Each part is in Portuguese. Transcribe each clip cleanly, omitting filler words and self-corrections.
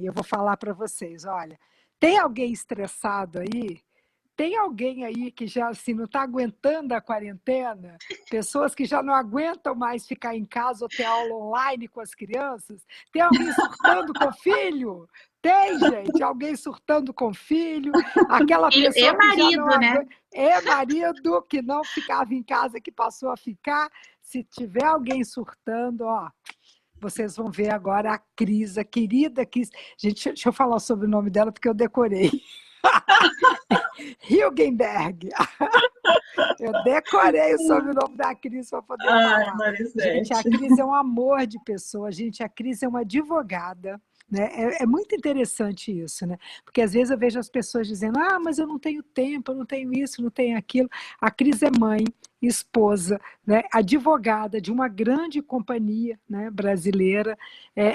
eu vou falar para vocês, olha, tem alguém estressado aí? Tem alguém aí que já assim, não está aguentando a quarentena? Pessoas que já não aguentam mais ficar em casa ou ter aula online com as crianças? Tem alguém surtando com o filho? Tem, gente, alguém surtando com o filho, aquela Filho e pessoa que já não marido, né? aguenta, é marido que não ficava em casa, que passou a ficar. Se tiver alguém surtando, ó, vocês vão ver agora a Cris, a querida Cris. Gente, deixa eu falar sobre o nome dela, porque eu decorei. Hilgenberg. Eu decorei o sobrenome da Cris para poder Ai, falar. Gente, a Marisete. Cris é um amor de pessoa. Gente, a Cris é uma advogada. Né? É muito interessante isso, né? Porque às vezes eu vejo as pessoas dizendo: ah, mas eu não tenho tempo, eu não tenho isso, não tenho aquilo. A Cris é mãe, esposa, né? Advogada de uma grande companhia, né? Brasileira.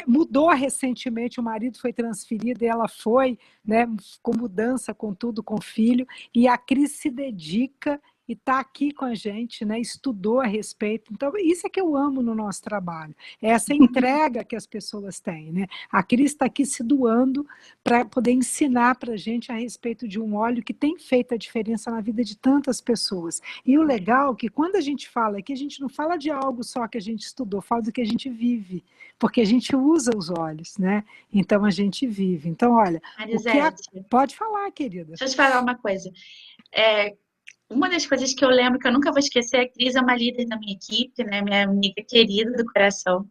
Mudou recentemente, o marido foi transferido e ela foi, né? Com mudança, com tudo, com filho. E a Cris se dedica e está aqui com a gente, né? Estudou a respeito. Então, isso é que eu amo no nosso trabalho, é essa entrega que as pessoas têm, né? A Cris está aqui se doando para poder ensinar para a gente a respeito de um óleo que tem feito a diferença na vida de tantas pessoas. E o legal é que quando a gente fala aqui, a gente não fala de algo só que a gente estudou, fala do que a gente vive, porque a gente usa os olhos, né? Então a gente vive. Então, olha, Marisete, pode falar, querida. deixa eu te falar uma coisa. Uma das coisas que eu lembro que eu nunca vou esquecer, a Cris é uma líder da minha equipe, né? Minha amiga querida do coração.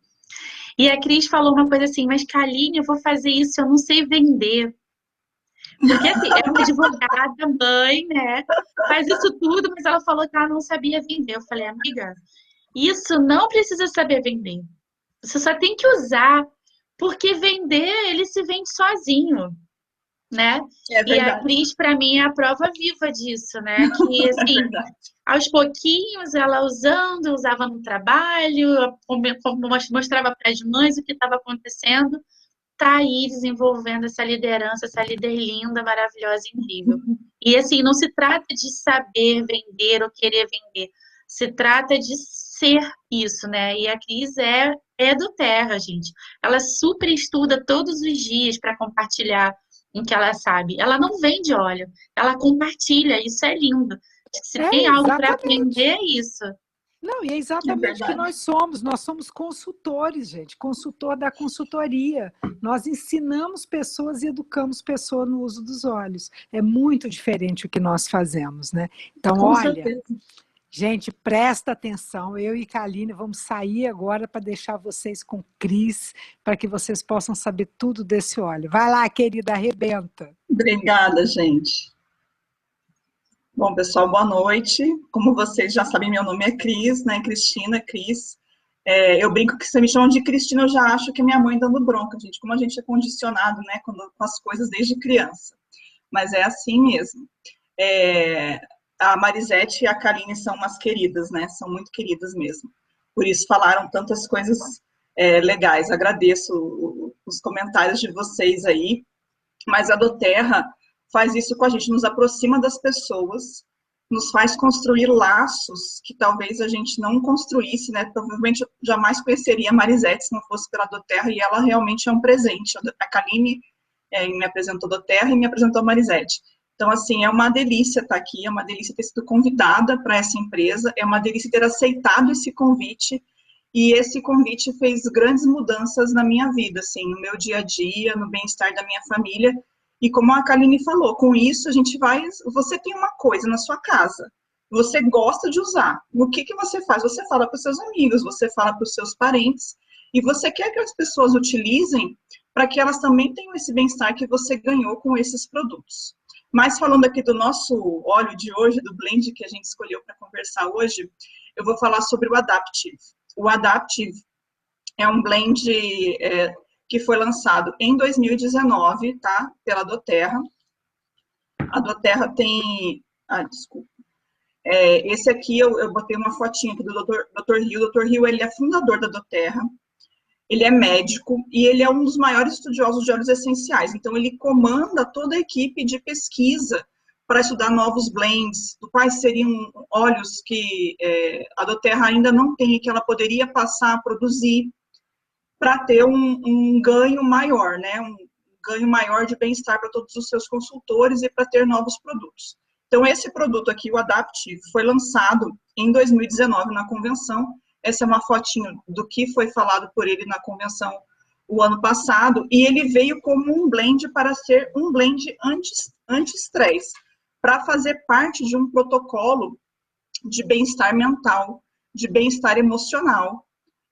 E a Cris falou uma coisa assim: mas Kaline, eu vou fazer isso, eu não sei vender. Porque assim, é uma advogada, mãe, né? Faz isso tudo, mas ela falou que ela não sabia vender. Eu falei: amiga, isso não precisa saber vender. Você só tem que usar, porque vender, ele se vende sozinho, né? É E a verdade, Cris, para mim, é a prova viva disso, né? Que, é assim, verdade. aos pouquinhos, ela usava no trabalho, mostrava para as mães o que estava acontecendo, tá aí desenvolvendo essa liderança, essa líder linda, maravilhosa, incrível. E, assim, não se trata de saber vender ou querer vender, se trata de ser isso, né? E a Cris é do Terra, gente. Ela super estuda todos os dias para compartilhar o que ela sabe. Ela não vende óleo, ela compartilha, isso é lindo. Se tem algo para aprender, Exatamente. é isso. Não, e é É exatamente o que verdade. nós somos consultores, gente, consultor da consultoria. Nós ensinamos pessoas e educamos pessoas no uso dos olhos. É muito diferente o que nós fazemos, né? Então, Com olha, certeza. gente, presta atenção. Eu e Kaline vamos sair agora para deixar vocês com Cris, para que vocês possam saber tudo desse óleo. Vai lá, querida, arrebenta. Obrigada, gente. Bom, pessoal, boa noite. Como vocês já sabem, meu nome é Cris, né? Cristina, Cris. Eu brinco que se me chamam de Cristina, eu já acho que é minha mãe dando bronca, gente. Como a gente é condicionado, né, com as coisas desde criança. Mas é assim mesmo. É, a Marisete e a Karine são umas queridas, né? São muito queridas mesmo. Por isso falaram tantas coisas legais. Agradeço os comentários de vocês aí. Mas a doTERRA faz isso com a gente, nos aproxima das pessoas, nos faz construir laços que talvez a gente não construísse, né? Provavelmente eu jamais conheceria a Marisete se não fosse pela doTERRA, e ela realmente é um presente. A Kaline me apresentou a doTERRA e me apresentou a Marisete. Então, assim, é uma delícia estar aqui, é uma delícia ter sido convidada para essa empresa, é uma delícia ter aceitado esse convite, e esse convite fez grandes mudanças na minha vida, assim, no meu dia a dia, no bem-estar da minha família. E como a Kaline falou, com isso a gente vai... Você tem uma coisa na sua casa, você gosta de usar. O que você faz? Você fala para os seus amigos, você fala para os seus parentes, e você quer que as pessoas utilizem para que elas também tenham esse bem-estar que você ganhou com esses produtos. Mas falando aqui do nosso óleo de hoje, do blend que a gente escolheu para conversar hoje, eu vou falar sobre o Adaptive. O Adaptive é um blend que foi lançado em 2019, tá? Pela doTERRA. A doTERRA tem... desculpa. Esse aqui, eu botei uma fotinha aqui do Dr. Hill. O Dr. Hill, ele é fundador da doTERRA. Ele é médico e ele é um dos maiores estudiosos de óleos essenciais. Então, ele comanda toda a equipe de pesquisa para estudar novos blends, do quais seriam óleos que a doTERRA ainda não tem e que ela poderia passar a produzir para ter um ganho maior, né? Um ganho maior de bem-estar para todos os seus consultores e para ter novos produtos. Então, esse produto aqui, o Adaptive, foi lançado em 2019 na convenção. Essa é uma fotinho do que foi falado por ele na convenção o ano passado, e ele veio como um blend para ser um blend anti-estresse, para fazer parte de um protocolo de bem-estar mental, de bem-estar emocional,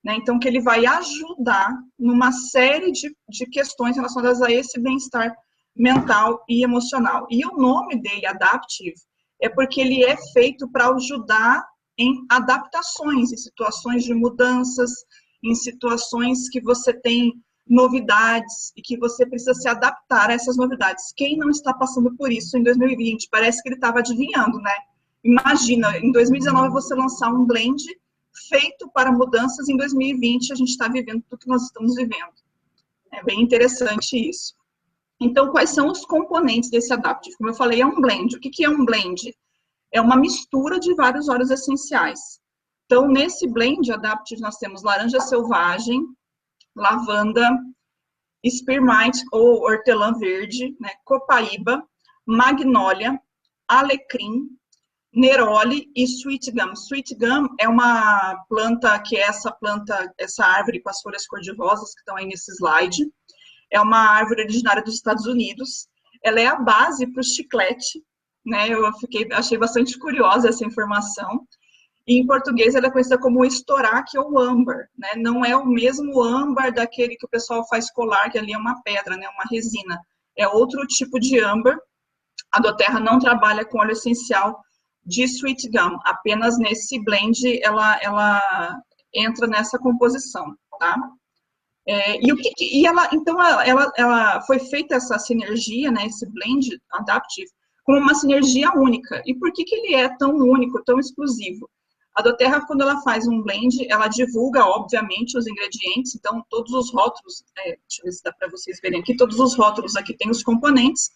né? Então, que ele vai ajudar numa série de questões relacionadas a esse bem-estar mental e emocional. E o nome dele, Adaptive, é porque ele é feito para ajudar em adaptações, em situações de mudanças, em situações que você tem novidades e que você precisa se adaptar a essas novidades. Quem não está passando por isso em 2020? Parece que ele estava adivinhando, né? Imagina, em 2019 você lançar um blend feito para mudanças, em 2020 a gente está vivendo tudo que nós estamos vivendo. É bem interessante isso. Então, quais são os componentes desse Adaptive? Como eu falei, é um blend. O que é um blend? É uma mistura de vários óleos essenciais. Então, nesse blend Adaptive, nós temos laranja selvagem, lavanda, spearmint ou hortelã verde, né, copaíba, magnólia, alecrim, neroli e sweet gum. Sweet gum é uma planta que é essa árvore com as folhas cor-de-rosas que estão aí nesse slide. É uma árvore originária dos Estados Unidos. Ela é a base para o chiclete, né? Achei bastante curiosa essa informação. E em português ela é conhecida como estoraque ou âmbar, né? Não é o mesmo âmbar daquele que o pessoal faz colar, que ali é uma pedra, né? Uma resina. É outro tipo de âmbar. A doTERRA não trabalha com óleo essencial de sweet gum, apenas nesse blend ela entra nessa composição, tá? Ela foi feita essa sinergia, né, esse blend Adaptive, como uma sinergia única. E por que ele é tão único, tão exclusivo? A doTERRA, quando ela faz um blend, ela divulga, obviamente, os ingredientes, então todos os rótulos, deixa eu ver se dá para vocês verem aqui, todos os rótulos aqui tem os componentes,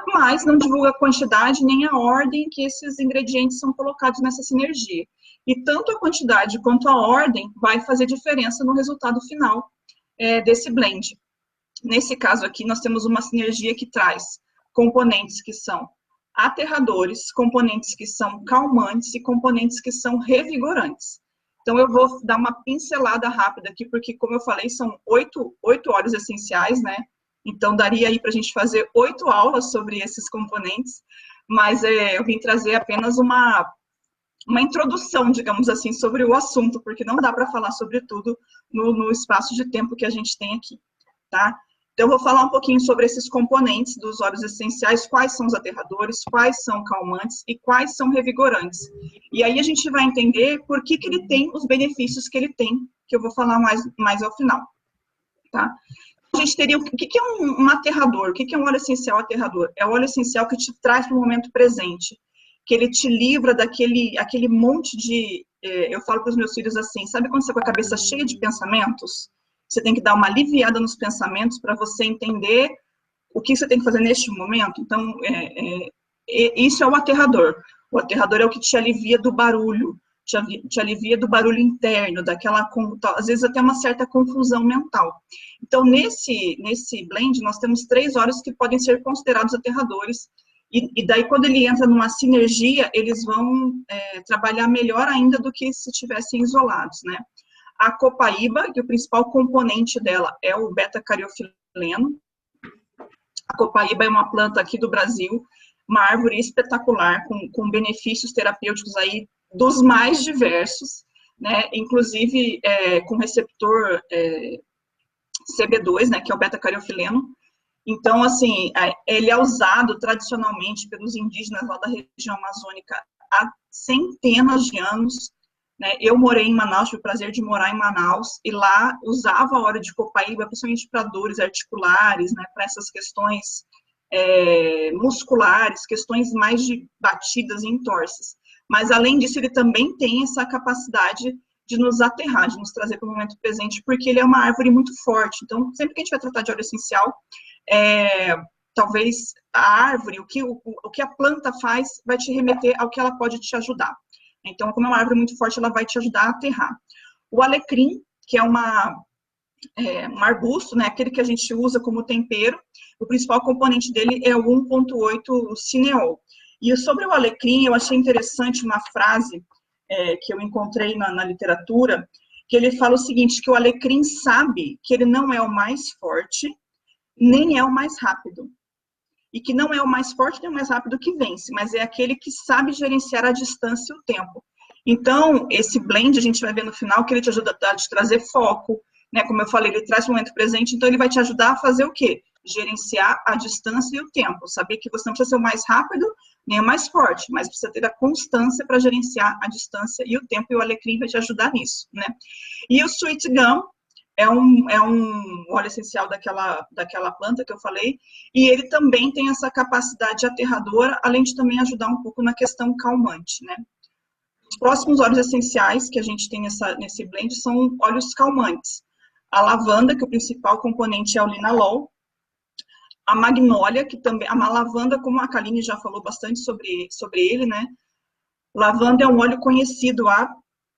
mas não divulga a quantidade nem a ordem que esses ingredientes são colocados nessa sinergia. E tanto a quantidade quanto a ordem vai fazer diferença no resultado final desse blend. Nesse caso aqui, nós temos uma sinergia que traz componentes que são aterradores, componentes que são calmantes e componentes que são revigorantes. Então, eu vou dar uma pincelada rápida aqui, porque, como eu falei, são 8 óleos essenciais, né? Então, daria aí para a gente fazer 8 aulas sobre esses componentes, mas eu vim trazer apenas uma introdução, digamos assim, sobre o assunto, porque não dá para falar sobre tudo no espaço de tempo que a gente tem aqui, tá? Então, eu vou falar um pouquinho sobre esses componentes dos óleos essenciais, quais são os aterradores, quais são calmantes e quais são revigorantes. E aí a gente vai entender por que ele tem os benefícios que ele tem, que eu vou falar mais ao final, tá? A gente teria, o que é um aterrador? O que é um óleo essencial aterrador? É o óleo essencial que te traz para o momento presente, que ele te livra aquele monte de... eu falo para os meus filhos assim, sabe quando você está com a cabeça cheia de pensamentos? Você tem que dar uma aliviada nos pensamentos para você entender o que você tem que fazer neste momento. Então, isso é o aterrador. O aterrador é o que te alivia do barulho, te alivia do barulho interno, às vezes até uma certa confusão mental. Então, nesse blend, nós temos 3 óleos que podem ser considerados aterradores, e daí, quando ele entra numa sinergia, eles vão trabalhar melhor ainda do que se estivessem isolados, né? A copaíba, que o principal componente dela é o beta-cariofileno. A copaíba é uma planta aqui do Brasil, uma árvore espetacular, com benefícios terapêuticos aí dos mais diversos, né? Inclusive com receptor CB2, né, que é o beta-cariofileno. Então, assim, ele é usado tradicionalmente pelos indígenas lá da região amazônica há centenas de anos, né? Eu morei em Manaus, tive o prazer de morar em Manaus, e lá usava a óleo de copaíba, principalmente para dores articulares, né, para essas questões musculares, questões mais de batidas e entorses. Mas, além disso, ele também tem essa capacidade de nos aterrar, de nos trazer para o momento presente, porque ele é uma árvore muito forte. Então, sempre que a gente vai tratar de óleo essencial, talvez a árvore, o que a planta faz, vai te remeter ao que ela pode te ajudar. Então, como é uma árvore muito forte, ela vai te ajudar a aterrar. O alecrim, que é uma um arbusto, né, aquele que a gente usa como tempero. O principal componente dele é o 1,8 cineol. E sobre o alecrim, eu achei interessante uma frase que eu encontrei na literatura, que ele fala o seguinte, que o alecrim sabe que ele não é o mais forte, nem é o mais rápido. E que não é o mais forte nem o mais rápido que vence, mas é aquele que sabe gerenciar a distância e o tempo. Então, esse blend, a gente vai ver no final, que ele te ajuda a te trazer foco, né? Como eu falei, ele traz o momento presente, então ele vai te ajudar a fazer o quê? Gerenciar a distância e o tempo. Saber que você não precisa ser o mais rápido, nem o mais forte, mas precisa ter a constância para gerenciar a distância e o tempo, e o alecrim vai te ajudar nisso, né? E o sweet gum é um óleo essencial daquela planta que eu falei, e ele também tem essa capacidade aterradora, além de também ajudar um pouco na questão calmante, né? Os próximos óleos essenciais que a gente tem nesse blend são óleos calmantes. A lavanda, que o principal componente é o linalol. A magnólia, que também... A lavanda, como a Kaline já falou bastante sobre ele, né? Lavanda é um óleo conhecido há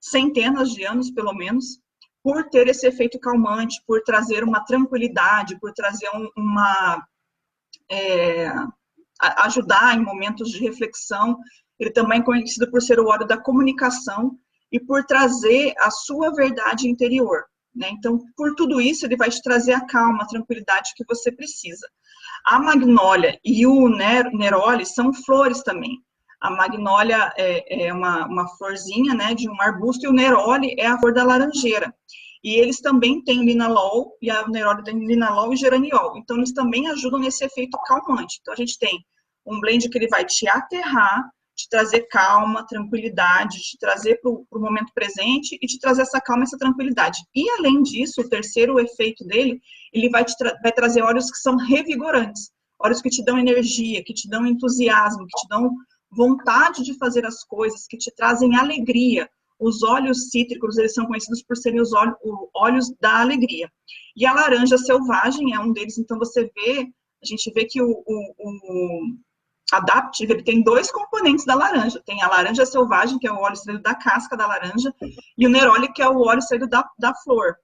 centenas de anos, pelo menos, por ter esse efeito calmante, por trazer uma tranquilidade, por trazer ajudar em momentos de reflexão. Ele também é conhecido por ser o óleo da comunicação e por trazer a sua verdade interior, né? Então, por tudo isso, ele vai te trazer a calma, a tranquilidade que você precisa. A magnólia e o neroli são flores também. A magnólia é uma florzinha, né, de um arbusto, e o neroli é a flor da laranjeira. E eles também têm linalol, e a neroli tem linalol e geraniol. Então, eles também ajudam nesse efeito calmante. Então, a gente tem um blend que ele vai te aterrar, te trazer calma, tranquilidade, te trazer para o momento presente e te trazer essa calma, essa tranquilidade. E, além disso, o terceiro efeito dele, ele vai trazer óleos que são revigorantes, óleos que te dão energia, que te dão entusiasmo, que te dão vontade de fazer as coisas, que te trazem alegria. Os óleos cítricos, eles são conhecidos por serem os óleos da alegria. E a laranja selvagem é um deles, então a gente vê que o Adaptive, ele tem dois componentes da laranja. Tem a laranja selvagem, que é o óleo extraído da casca da laranja, e o neroli, que é o óleo extraído da flor,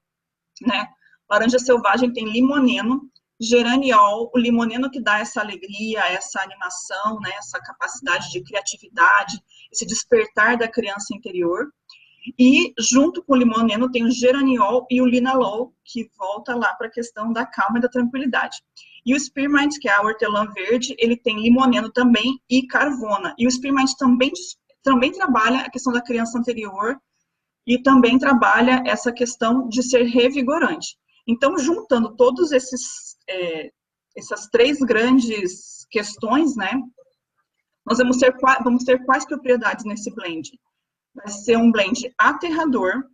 né? Laranja selvagem tem limoneno, geraniol, o limoneno que dá essa alegria, essa animação, né? Essa capacidade de criatividade, esse despertar da criança interior. E junto com o limoneno tem o geraniol e o linalol, que volta lá para a questão da calma e da tranquilidade. E o spearmint, que é a hortelã verde, ele tem limoneno também e carvona. E o spearmint também trabalha a questão da criança anterior e também trabalha essa questão de ser revigorante. Então, juntando todos essas três grandes questões, né, nós vamos ter quais propriedades nesse blend? Vai ser um blend aterrador,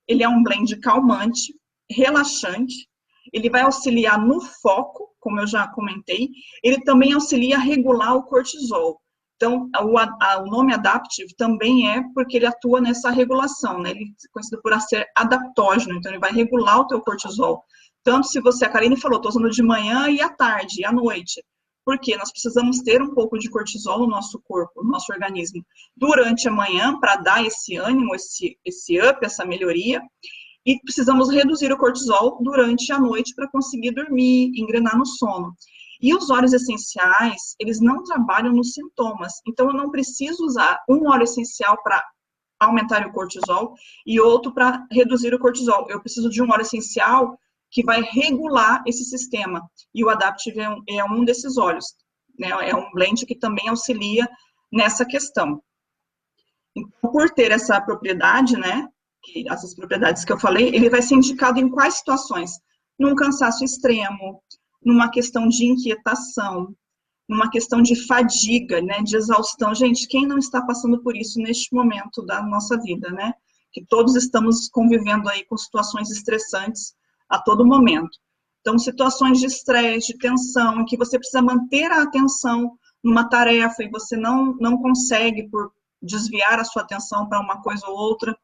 ele é um blend calmante, relaxante, ele vai auxiliar no foco, como eu já comentei, ele também auxilia a regular o cortisol. Então, o nome Adaptive também é porque ele atua nessa regulação, né? Ele é conhecido por ser adaptógeno, então ele vai regular o teu cortisol. Tanto se você, a Karine falou, estou usando de manhã e à tarde, e à noite. Porque nós precisamos ter um pouco de cortisol no nosso corpo, no nosso organismo, durante a manhã, para dar esse ânimo, esse up, essa melhoria, e precisamos reduzir o cortisol durante a noite para conseguir dormir, engrenar no sono. E os óleos essenciais, eles não trabalham nos sintomas, então eu não preciso usar um óleo essencial para aumentar o cortisol e outro para reduzir o cortisol. Eu preciso de um óleo essencial que vai regular esse sistema. E o Adaptive é um desses óleos, né? É um blend que também auxilia nessa questão. Então, por ter essa propriedade, né? Essas propriedades que eu falei, ele vai ser indicado em quais situações? Num cansaço extremo, numa questão de inquietação, numa questão de fadiga, né? De exaustão. Gente, quem não está passando por isso neste momento da nossa vida, né? Que todos estamos convivendo aí com situações estressantes a todo momento. Então, situações de estresse, de tensão, em que você precisa manter a atenção numa tarefa e você não consegue por desviar a sua atenção para uma coisa ou outra,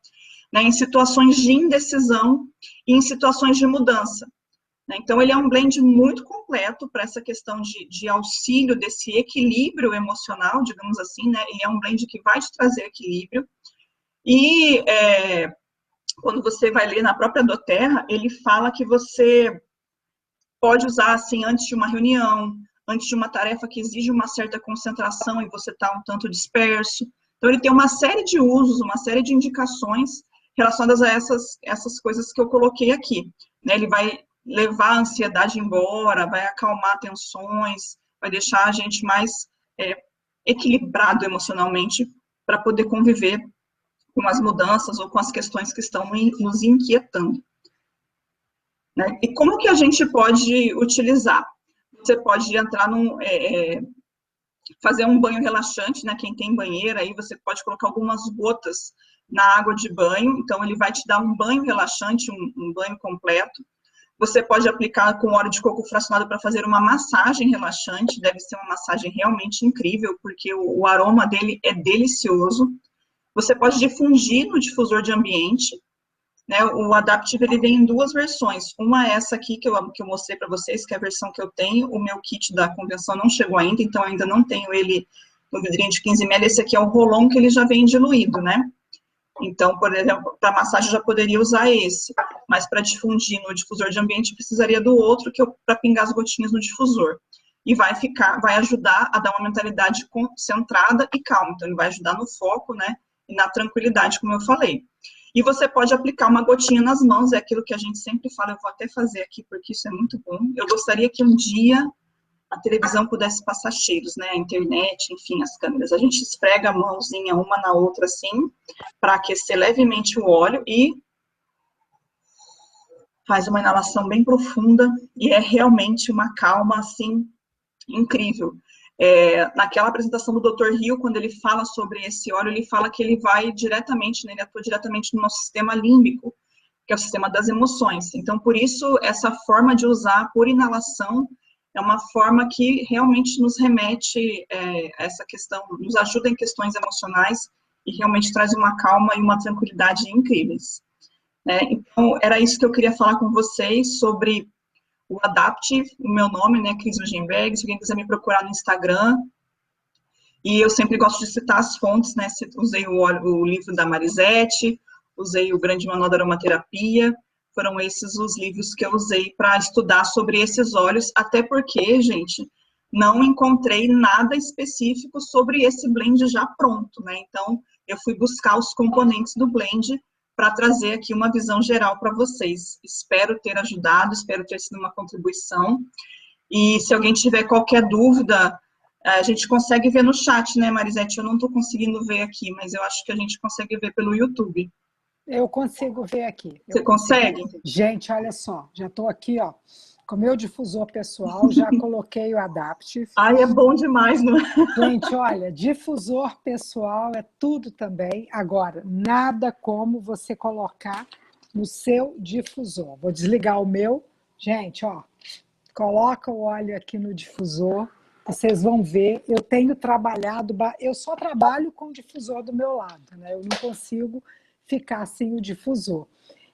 né, em situações de indecisão e em situações de mudança. Né? Então, ele é um blend muito completo para essa questão de auxílio desse equilíbrio emocional, digamos assim, né? Ele é um blend que vai te trazer equilíbrio e quando você vai ler na própria doTERRA, ele fala que você pode usar assim antes de uma reunião, antes de uma tarefa que exige uma certa concentração e você está um tanto disperso. Então, ele tem uma série de usos, uma série de indicações relacionadas a essas coisas que eu coloquei aqui. Né? Ele vai levar a ansiedade embora, vai acalmar tensões, vai deixar a gente mais equilibrado emocionalmente para poder conviver com as mudanças ou com as questões que estão nos inquietando. Né? E como que a gente pode utilizar? Você pode entrar fazer um banho relaxante, né? Quem tem banheira, aí você pode colocar algumas gotas na água de banho, então ele vai te dar um banho relaxante, um banho completo. Você pode aplicar com óleo de coco fracionado para fazer uma massagem relaxante, deve ser uma massagem realmente incrível, porque o aroma dele é delicioso. Você pode difundir no difusor de ambiente, né? O Adaptive ele vem em duas versões. Uma é essa aqui que eu mostrei para vocês, que é a versão que eu tenho. O meu kit da convenção não chegou ainda, então ainda não tenho ele no vidrinho de 15 ml. Esse aqui é o rolão que ele já vem diluído, né? Então, por exemplo, para massagem eu já poderia usar esse, mas para difundir no difusor de ambiente precisaria do outro, que é para pingar as gotinhas no difusor. E vai ajudar a dar uma mentalidade concentrada e calma. Então, ele vai ajudar no foco, né? E na tranquilidade, como eu falei. E você pode aplicar uma gotinha nas mãos, é aquilo que a gente sempre fala, eu vou até fazer aqui, porque isso é muito bom. Eu gostaria que um dia a televisão pudesse passar cheiros, né? A internet, enfim, as câmeras. A gente esfrega a mãozinha uma na outra, assim, para aquecer levemente o óleo e faz uma inalação bem profunda e é realmente uma calma, assim, incrível. Naquela apresentação do Dr. Hill, quando ele fala sobre esse óleo, ele fala que ele vai diretamente, né, ele atua diretamente no nosso sistema límbico, que é o sistema das emoções. Então, por isso, essa forma de usar por inalação é uma forma que realmente nos remete a essa questão, nos ajuda em questões emocionais e realmente traz uma calma e uma tranquilidade incríveis. Então, era isso que eu queria falar com vocês sobre o Adaptive, o meu nome, né, Cris Lugenberg, se alguém quiser me procurar no Instagram. E eu sempre gosto de citar as fontes, né, usei o livro da Marisete, usei o Grande Manual da Aromaterapia, foram esses os livros que eu usei para estudar sobre esses óleos, até porque, gente, não encontrei nada específico sobre esse blend já pronto, né, então eu fui buscar os componentes do blend para trazer aqui uma visão geral para vocês. Espero ter ajudado, espero ter sido uma contribuição. E se alguém tiver qualquer dúvida, a gente consegue ver no chat, né, Marisete? Eu não estou conseguindo ver aqui, mas eu acho que a gente consegue ver pelo YouTube. Eu consigo ver aqui. Você consegue? Gente, olha só, já estou aqui, ó, com o meu difusor pessoal, já coloquei o Adaptive. Ai, é bom demais, não é? Gente, olha, difusor pessoal é tudo também. Agora, nada como você colocar no seu difusor. Vou desligar o meu. Gente, ó, coloca o óleo aqui no difusor. Vocês vão ver, eu tenho trabalhado, eu só trabalho com o difusor do meu lado, né? Eu não consigo ficar sem o difusor.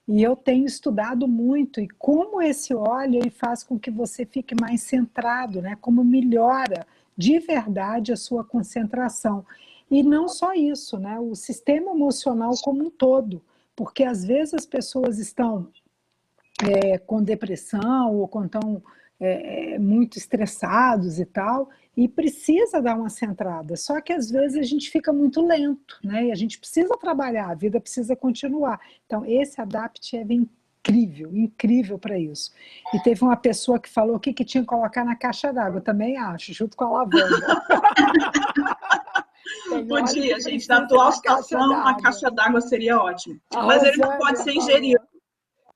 E eu tenho estudado muito e como esse óleo ele faz com que você fique mais centrado, né? Como melhora de verdade a sua concentração. E não só isso, né? O sistema emocional como um todo, porque às vezes as pessoas estão com depressão ou quando estão muito estressados e tal, e precisa dar uma centrada. Só que às vezes a gente fica muito lento, né? E a gente precisa trabalhar, a vida precisa continuar. Então, esse Adaptive é incrível, incrível para isso. E teve uma pessoa que falou que tinha que colocar na caixa d'água, eu também acho, junto com a lavanda. Podia, gente, na atual situação, a caixa d'água seria ótimo. Mas ele não pode ser ingerido.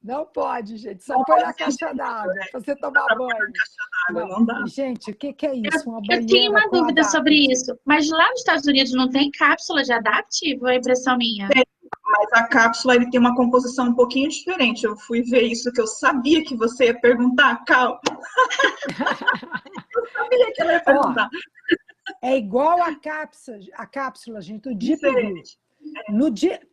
Não pode, gente. Só põe na caixa d'água para você tomar banho. Não dá. Gente, o que é isso? Uma eu tinha uma dúvida sobre isso. Mas lá nos Estados Unidos não tem cápsula de Adaptive? Ou é impressão minha? Tem, mas a cápsula ele tem uma composição um pouquinho diferente. Eu fui ver isso, que eu sabia que você ia perguntar, Cal. Eu sabia que ela ia perguntar. É igual a cápsula, gente, do Deep Blue.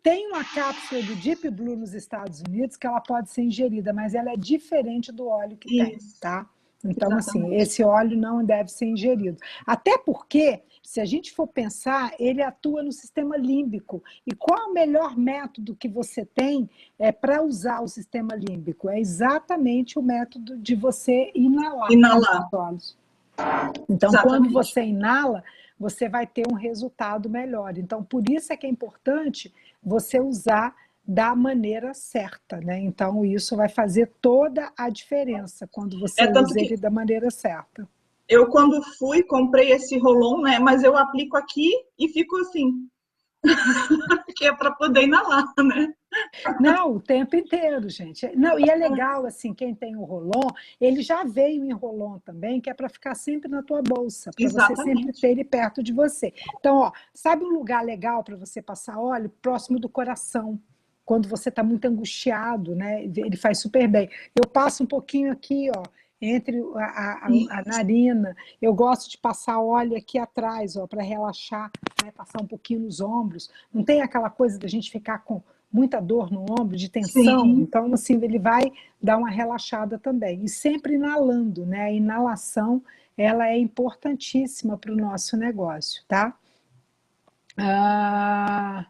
Tem uma cápsula do Deep Blue nos Estados Unidos que ela pode ser ingerida, mas ela é diferente do óleo que tem, tá? Então, assim, Exatamente. esse óleo não deve ser ingerido. Até porque, se a gente for pensar, ele atua no sistema límbico. E qual é o melhor método que você tem para usar o sistema límbico? É exatamente o método de você inalar Inalar, os óleos. Então, quando exatamente. você inala, você vai ter um resultado melhor. Então, por isso é que é importante você usar da maneira certa, né? Então, isso vai fazer toda a diferença quando você É tanto usa que ele da maneira certa. eu, quando fui, comprei esse Rolon, né? Mas eu aplico aqui e fico assim, que é para poder inalar, né? Não, o tempo inteiro, gente. Não, e é legal, assim, quem tem o Rolon, ele já veio em Rolon também, que é para ficar sempre na tua bolsa, para você sempre ter Exatamente. ele perto de você. Então, ó, sabe um lugar legal para você passar óleo? Próximo do coração. Quando você está muito angustiado, né? Ele faz super bem. Eu passo um pouquinho aqui, ó, entre a narina. Eu gosto de passar óleo aqui atrás, ó, para relaxar, né? Passar um pouquinho nos ombros. Não tem aquela coisa da gente ficar com muita dor no ombro, de tensão. Sim, Então, assim, ele vai dar uma relaxada também. E sempre inalando, né? A inalação, ela é importantíssima para o nosso negócio, tá? Ah,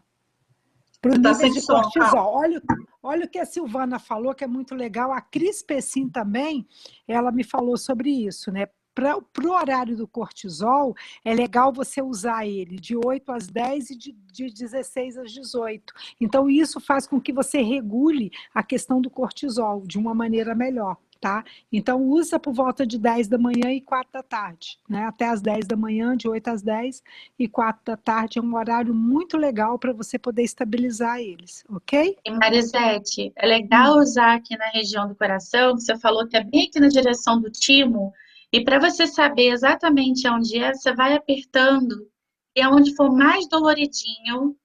para os você está níveis sem de som, Carla. cortisol. Olha o que a Silvana falou, que é muito legal. A Cris Pessim também, ela me falou sobre isso, né? Para o horário do cortisol, é legal você usar ele de 8 às 10 e de 16 às 18. Então, isso faz com que você regule a questão do cortisol de uma maneira melhor, tá? Então, usa por volta de 10 da manhã e 4 da tarde, né? Até às 10 da manhã, de 8 às 10 e 4 da tarde é um horário muito legal para você poder estabilizar eles, ok? E Marisete, é legal usar aqui na região do coração, que você falou que é bem aqui na direção do timo, e para você saber exatamente onde é, você vai apertando, e aonde for mais doloridinho,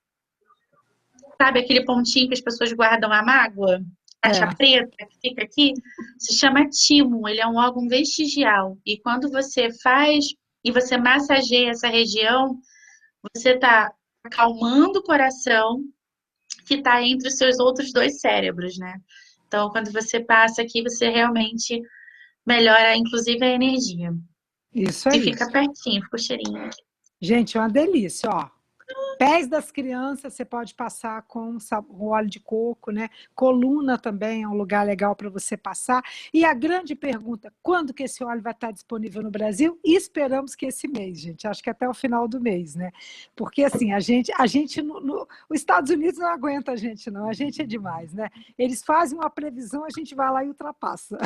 sabe aquele pontinho que as pessoas guardam a mágoa? Caixa É, preta que fica aqui, se chama timo, ele é um órgão vestigial. E quando você faz e você massageia essa região, você está acalmando o coração que está entre os seus outros dois cérebros, né? Então, quando você passa aqui, você realmente melhora, inclusive, a energia. isso E aí. fica pertinho, fica o cheirinho aqui. Gente, é uma delícia, ó. Pés das crianças você pode passar com o óleo de coco, né? Coluna também é um lugar legal para você passar. E a grande pergunta, quando que esse óleo vai estar disponível no Brasil? E esperamos que esse mês, gente. Acho que até o final do mês, né? Porque assim, os Estados Unidos não aguenta a gente, não. A gente é demais, né? Eles fazem uma previsão, a gente vai lá e ultrapassa.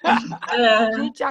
A É, gente